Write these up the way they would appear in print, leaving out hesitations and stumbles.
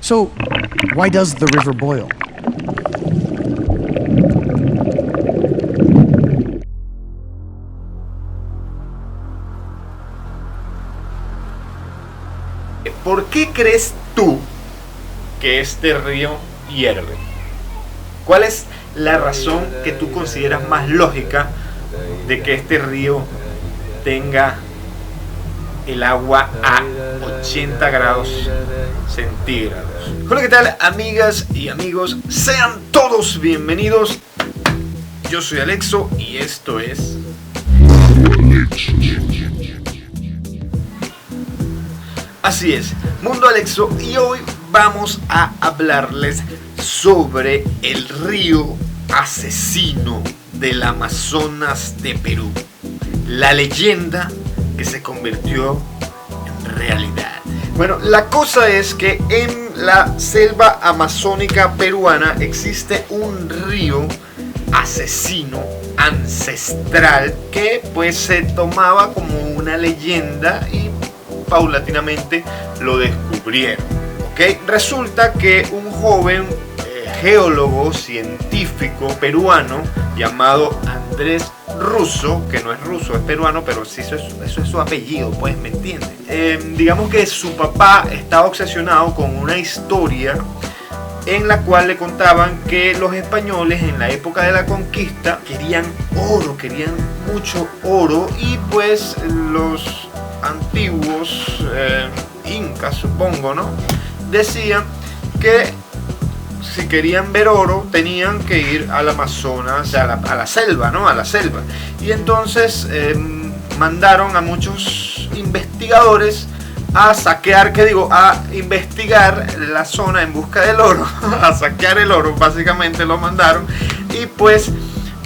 So, why does the river boil? ¿Por qué crees tú que este río hierve? ¿Cuál es la razón que tú consideras más lógica de que este río tenga el agua a 80 grados centígrados? Hola, ¿qué tal, amigas y amigos? Sean todos bienvenidos. Yo soy Alexo y esto es Así es, Mundo Alexo, y hoy vamos a hablarles sobre el río asesino del Amazonas de Perú, la leyenda que se convirtió en realidad. Bueno, la cosa es que en la selva amazónica peruana existe un río asesino ancestral que pues se tomaba como una leyenda y paulatinamente lo descubrieron. ¿Okay? Resulta que un joven geólogo científico peruano llamado Andrés Russo, que no es ruso, es peruano, pero sí, eso es su apellido, pues, ¿me entienden? Digamos que su papá estaba obsesionado con una historia en la cual le contaban que los españoles en la época de la conquista querían oro, querían mucho oro, y pues los antiguos incas, supongo, ¿no?, decían que si querían ver oro tenían que ir al Amazonas, a la selva, ¿no?, a la selva. Y entonces mandaron a muchos investigadores a saquear, a investigar la zona en busca del oro, a saquear el oro, básicamente lo mandaron. Y pues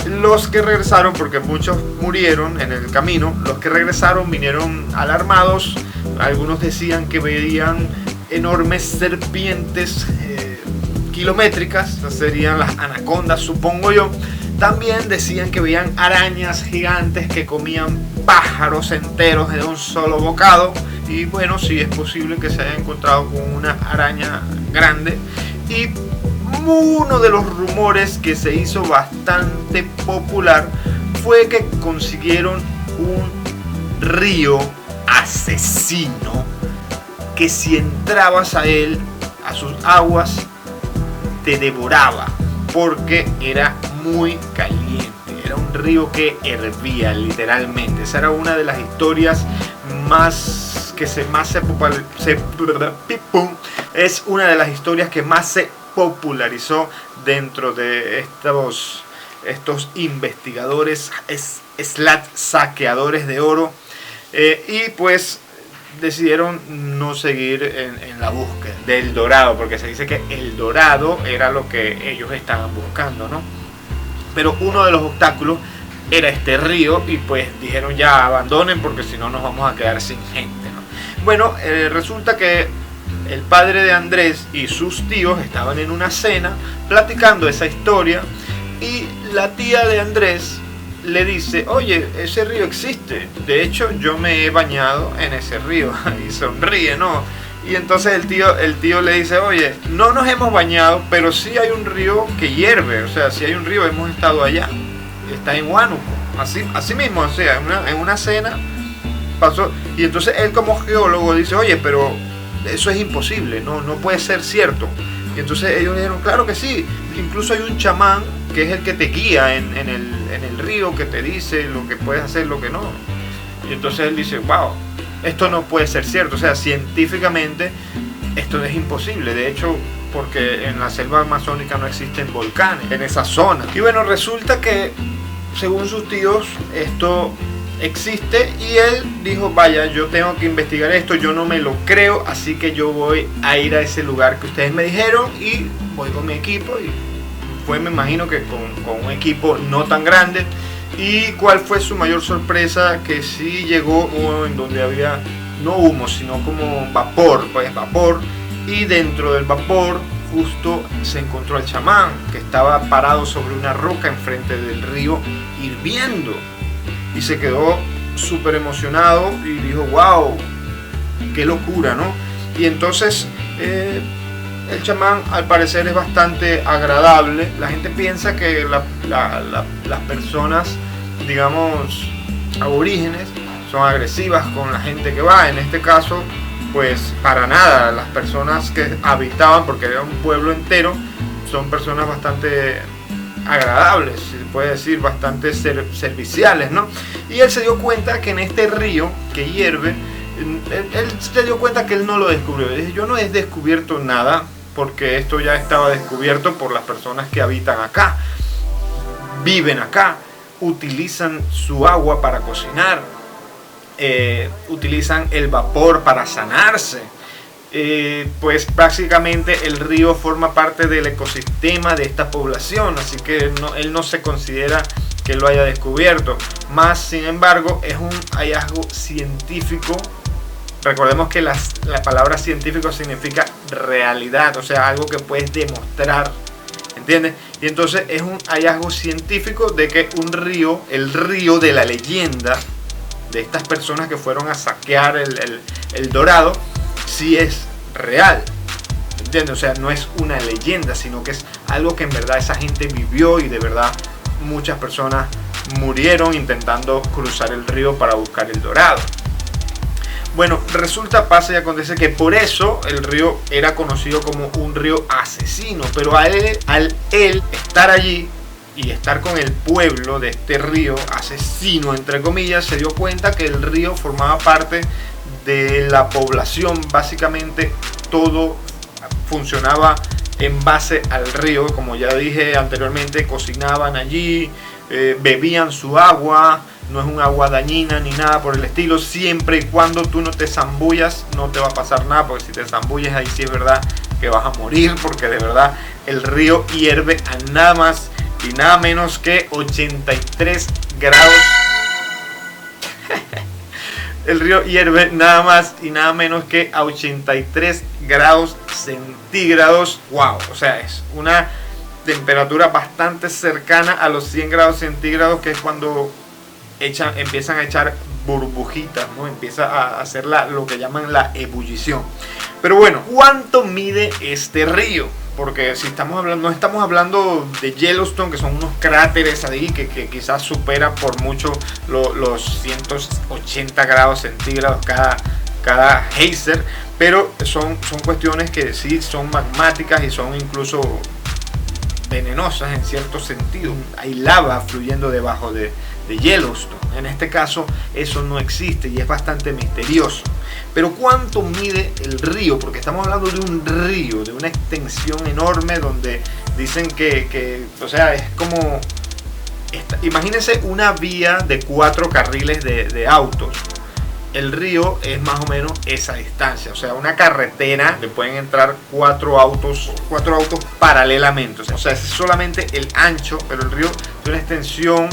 los que regresaron, porque muchos murieron en el camino, los que regresaron vinieron alarmados. Algunos decían que veían enormes serpientes kilométricas, serían las anacondas, supongo yo. También decían que veían arañas gigantes que comían pájaros enteros de un solo bocado. Y bueno, sí es posible que se haya encontrado con una araña grande. Y uno de los rumores que se hizo bastante popular fue que consiguieron un río asesino que si entrabas a él, a sus aguas, te devoraba porque era muy caliente. Era un río que hervía literalmente. Esa era una de las historias es una de las historias que más se popularizó dentro de estos investigadores saqueadores de oro, y pues decidieron no seguir en la búsqueda del dorado, porque se dice que el dorado era lo que ellos estaban buscando, ¿no? Pero uno de los obstáculos era este río, y pues dijeron ya abandonen porque si no nos vamos a quedar sin gente, ¿no? Bueno, resulta que el padre de Andrés y sus tíos estaban en una cena platicando esa historia, y la tía de Andrés le dice: oye, ese río existe, de hecho yo me he bañado en ese río. Y sonríe, ¿no? Y entonces el tío le dice: oye, no nos hemos bañado, pero sí hay un río que hierve, o sea, sí hay un río, hemos estado allá, está en Huánuco, así mismo, o sea, en una cena pasó. Y entonces él, como geólogo, dice: oye, pero eso es imposible, no puede ser cierto. Y entonces ellos le dijeron: claro que sí, incluso hay un chamán que es el que te guía en el río, que te dice lo que puedes hacer, lo que no. Y entonces él dice: wow, esto no puede ser cierto, o sea, científicamente esto es imposible. De hecho, porque en la selva amazónica no existen volcanes en esa zona. Y bueno, resulta que según sus tíos esto existe, y él dijo: vaya, yo tengo que investigar esto, yo no me lo creo, así que yo voy a ir a ese lugar que ustedes me dijeron, y voy con mi equipo. Y fue, me imagino que con un equipo no tan grande. ¿Y cuál fue su mayor sorpresa? Que sí llegó en donde había no humo, sino como vapor, pues vapor, y dentro del vapor justo se encontró el chamán, que estaba parado sobre una roca enfrente del río hirviendo, y se quedó súper emocionado y dijo: wow, qué locura, ¿no? Y entonces el chamán al parecer es bastante agradable. La gente piensa que las personas, digamos, aborígenes son agresivas con la gente que va. En este caso, pues para nada. Las personas que habitaban, porque era un pueblo entero, son personas bastante agradables, se puede decir, bastante serviciales, ¿no? Y él se dio cuenta que en este río que hierve, él se dio cuenta que él no lo descubrió. Dice, yo no he descubierto nada, porque esto ya estaba descubierto por las personas que habitan acá, viven acá, utilizan su agua para cocinar, utilizan el vapor para sanarse. Pues básicamente el río forma parte del ecosistema de esta población, así que él no se considera que lo haya descubierto. Más sin embargo, es un hallazgo científico. Recordemos que la palabra científico significa realidad, o sea, algo que puedes demostrar, ¿entiendes? Y entonces es un hallazgo científico de que un río, el río de la leyenda de estas personas que fueron a saquear el Dorado, sí es real, ¿entiendes? O sea, no es una leyenda, sino que es algo que en verdad esa gente vivió, y de verdad muchas personas murieron intentando cruzar el río para buscar el Dorado. Bueno, resulta, pasa y acontece que por eso el río era conocido como un río asesino, pero al él estar allí y estar con el pueblo de este río asesino, entre comillas, se dio cuenta que el río formaba parte de la población. Básicamente todo funcionaba en base al río, como ya dije anteriormente, cocinaban allí, bebían su agua. No es un agua dañina ni nada por el estilo, siempre y cuando tú no te zambullas no te va a pasar nada, porque si te zambulles ahí sí es verdad que vas a morir, porque de verdad el río hierve a nada más y nada menos que 83 grados. El río hierve nada más y nada menos que a 83 grados centígrados. Wow, o sea, es una temperatura bastante cercana a los 100 grados centígrados, que es cuando empiezan a echar burbujitas, ¿no? Empieza a hacer lo que llaman la ebullición. Pero bueno, ¿cuánto mide este río? Porque si no estamos hablando de Yellowstone, que son unos cráteres ahí que quizás superan por mucho los 180 grados centígrados cada geyser, pero son cuestiones que sí son magmáticas y son incluso venenosas en cierto sentido. Hay lava fluyendo debajo de Yellowstone. En este caso eso no existe y es bastante misterioso. Pero ¿cuánto mide el río? Porque estamos hablando de un río, de una extensión enorme, donde dicen que o sea, es como imagínense una vía de 4 carriles de autos. El río es más o menos esa distancia, o sea, una carretera le pueden entrar 4 autos paralelamente. O sea, es solamente el ancho, pero el río tiene una extensión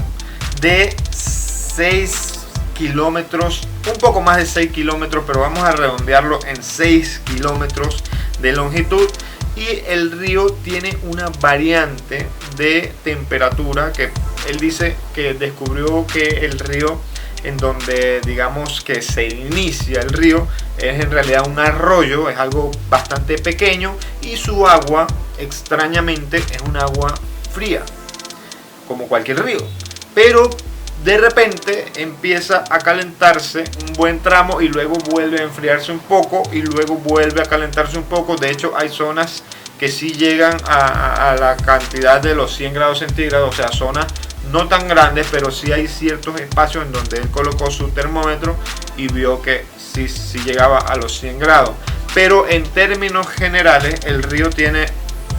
de 6 kilómetros, un poco más de 6 kilómetros, pero vamos a redondearlo en 6 kilómetros de longitud. Y el río tiene una variante de temperatura, que él dice que descubrió que el río, en donde digamos que se inicia el río, es en realidad un arroyo, es algo bastante pequeño, y su agua extrañamente es un agua fría, como cualquier río, pero de repente empieza a calentarse un buen tramo y luego vuelve a enfriarse un poco y luego vuelve a calentarse un poco. De hecho, hay zonas que sí llegan a la cantidad de los 100 grados centígrados, o sea, zonas no tan grandes, pero sí hay ciertos espacios en donde él colocó su termómetro y vio que sí llegaba a los 100 grados. Pero en términos generales, el río tiene,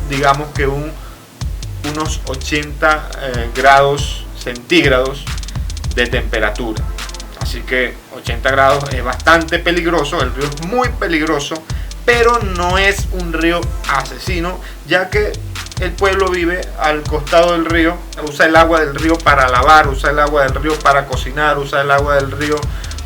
digamos que unos 80 grados centígrados de temperatura. Así que 80 grados es bastante peligroso, el río es muy peligroso, pero no es un río asesino, ya que el pueblo vive al costado del río, usa el agua del río para lavar, usa el agua del río para cocinar, usa el agua del río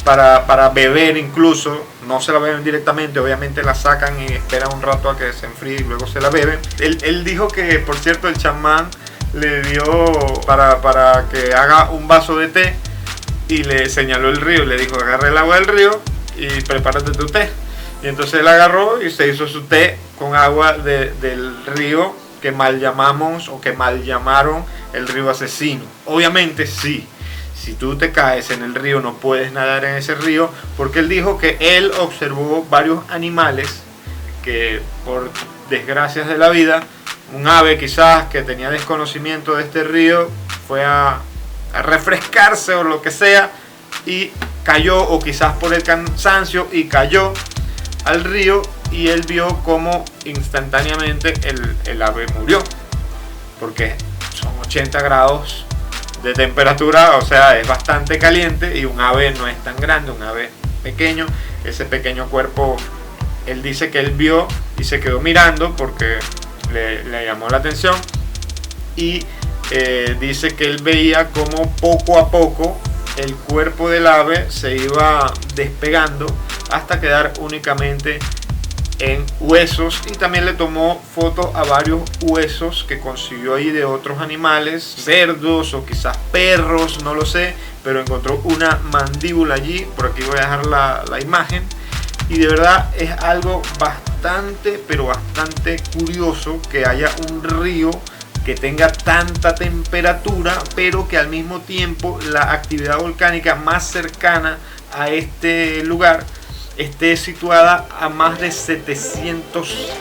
para beber incluso. No se la beben directamente, obviamente la sacan y esperan un rato a que se enfríe y luego se la beben. Él dijo que, por cierto, el chamán le dio para que haga un vaso de té y le señaló el río, le dijo: agarra el agua del río y prepárate tu té. Y entonces él agarró y se hizo su té con agua del río que mal llamamos o que mal llamaron el río Asesino. Obviamente sí, si tú te caes en el río no puedes nadar en ese río, porque él dijo que él observó varios animales que por desgracias de la vida, un ave quizás que tenía desconocimiento de este río fue a refrescarse o lo que sea y cayó, o quizás por el cansancio, y cayó al río, y él vio como instantáneamente el ave murió, porque son 80 grados de temperatura, o sea, es bastante caliente, y un ave no es tan grande, un ave pequeño, ese pequeño cuerpo, él dice que él vio y se quedó mirando porque le llamó la atención, y dice que él veía como poco a poco el cuerpo del ave se iba despegando hasta quedar únicamente en huesos, y también le tomó foto a varios huesos que consiguió ahí de otros animales, cerdos o quizás perros, no lo sé, pero encontró una mandíbula allí. Por aquí voy a dejar la imagen, y de verdad es algo bastante, pero bastante curioso que haya un río que tenga tanta temperatura, pero que al mismo tiempo la actividad volcánica más cercana a este lugar esté situada a más de 700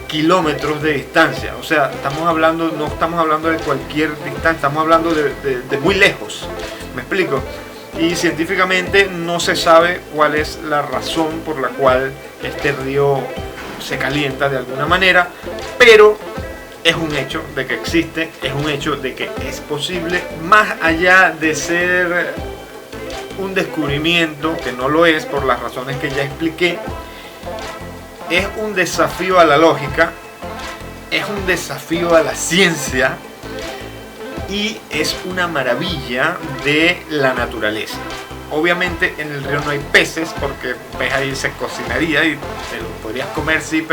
kilómetros de distancia. O sea, no estamos hablando de cualquier distancia, estamos hablando de muy lejos. ¿Me explico? Y científicamente no se sabe cuál es la razón por la cual este río se calienta de alguna manera, pero es un hecho de que existe, es un hecho de que es posible, más allá de ser un descubrimiento, que no lo es por las razones que ya expliqué. Es un desafío a la lógica, es un desafío a la ciencia, y es una maravilla de la naturaleza. Obviamente en el río no hay peces, porque pez ahí se cocinaría y te lo podrías comer, sí,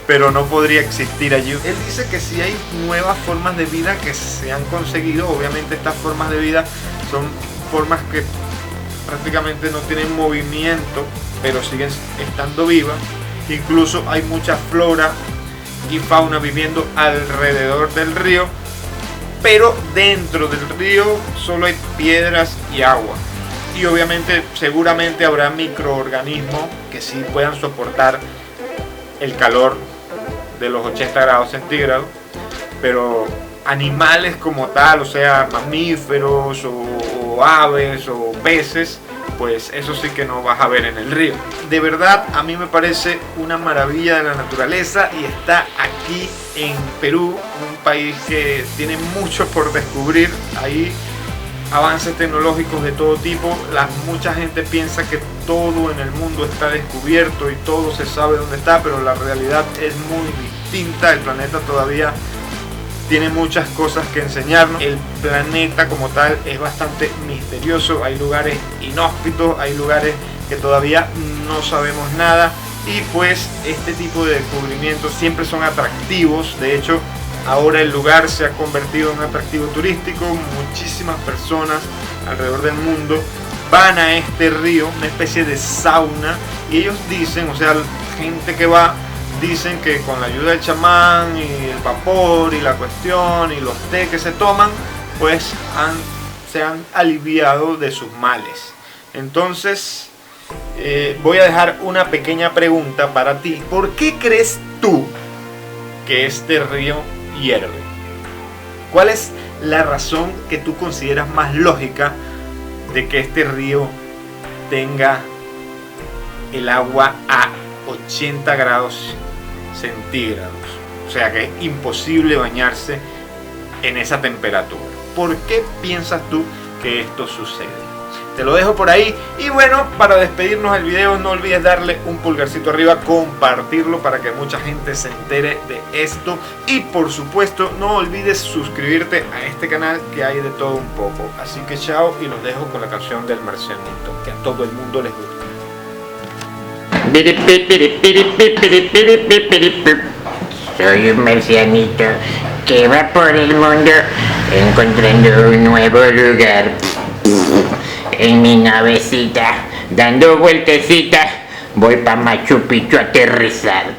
pero no podría existir allí. Él dice que sí hay nuevas formas de vida que se han conseguido. Obviamente estas formas de vida son formas que prácticamente no tienen movimiento, pero siguen estando vivas. Incluso hay mucha flora y fauna viviendo alrededor del río, pero dentro del río solo hay piedras y agua. Y obviamente seguramente habrá microorganismos que sí puedan soportar el calor de los 80 grados centígrados, pero animales como tal, o sea, mamíferos o aves o peces, pues eso sí que no vas a ver en el río. De verdad, a mí me parece una maravilla de la naturaleza, y está aquí en Perú, un país que tiene mucho por descubrir. Hay avances tecnológicos de todo tipo. Mucha gente piensa que todo en el mundo está descubierto y todo se sabe dónde está, pero la realidad es muy distinta. El planeta todavía tiene muchas cosas que enseñarnos. El planeta como tal es bastante misterioso. Hay lugares inhóspitos, hay lugares que todavía no sabemos nada, y pues este tipo de descubrimientos siempre son atractivos. De hecho, ahora el lugar se ha convertido en un atractivo turístico. Muchísimas personas alrededor del mundo van a este río, una especie de sauna, y ellos dicen, o sea, gente que va, dicen que con la ayuda del chamán y el vapor y la cuestión y los té que se toman, pues se han aliviado de sus males. Entonces voy a dejar una pequeña pregunta para ti. ¿Por qué crees tú que este río hierve? ¿Cuál es la razón que tú consideras más lógica de que este río tenga el agua a 80 grados centígrados? O sea que es imposible bañarse en esa temperatura. ¿Por qué piensas tú que esto sucede? Te lo dejo por ahí. Y bueno, para despedirnos del video, no olvides darle un pulgarcito arriba, compartirlo para que mucha gente se entere de esto, y por supuesto no olvides suscribirte a este canal, que hay de todo un poco. Así que chao, y los dejo con la canción del marcianito, que a todo el mundo les gusta. Soy un marcianito que va por el mundo encontrando un nuevo lugar. En mi navecita, dando vueltecitas Voy pa' Machu Picchu a aterrizar.